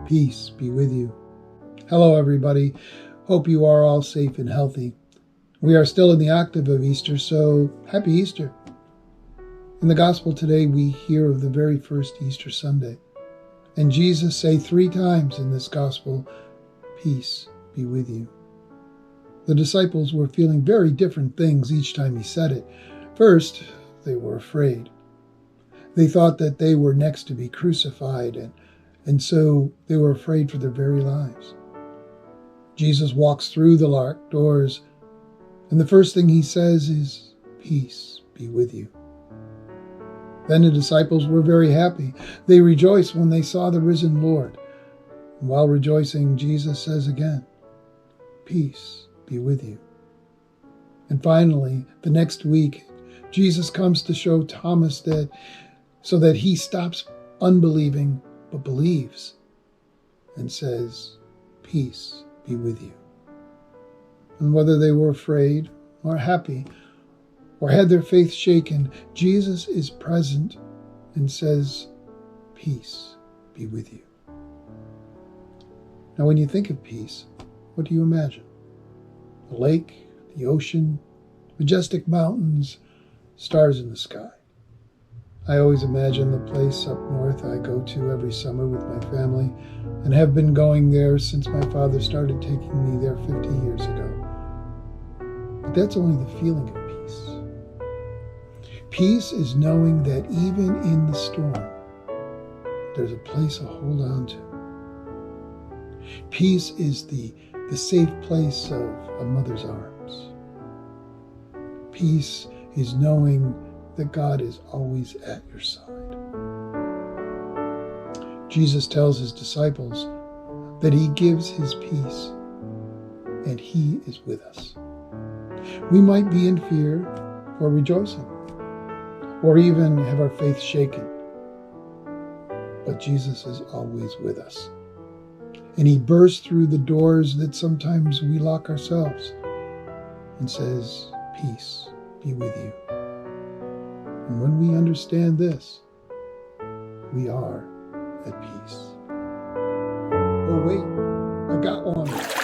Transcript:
Peace be with you. Hello, everybody. Hope you are all safe and healthy. We are still in the octave of Easter, so happy Easter. In the gospel today, we hear of the very first Easter Sunday. And Jesus say 3 times in this gospel, peace be with you. The disciples were feeling very different things each time he said it. First, they were afraid. They thought that they were next to be crucified, and so they were afraid for their very lives. Jesus walks through the locked doors, and the first thing he says is, peace be with you. Then the disciples were very happy. They rejoiced when they saw the risen Lord. And while rejoicing, Jesus says again, peace be with you. And finally, the next week, Jesus comes to show Thomas that so that he stops unbelieving but believes and says, peace be with you. And whether they were afraid or happy or had their faith shaken, Jesus is present and says, peace be with you. Now, when you think of peace, what do you imagine? The lake, the ocean, majestic mountains, stars in the sky. I always imagine the place up north I go to every summer with my family and have been going there since my father started taking me there 50 years ago. But that's only the feeling of peace. Peace is knowing that even in the storm, there's a place to hold on to. Peace is the safe place of a mother's arms. Peace is knowing that God is always at your side. Jesus tells his disciples that he gives his peace and he is with us. We might be in fear or rejoicing or even have our faith shaken, but Jesus is always with us. And he bursts through the doors that sometimes we lock ourselves and says, peace be with you. And when we understand this, we are at peace. Oh, wait, I got one.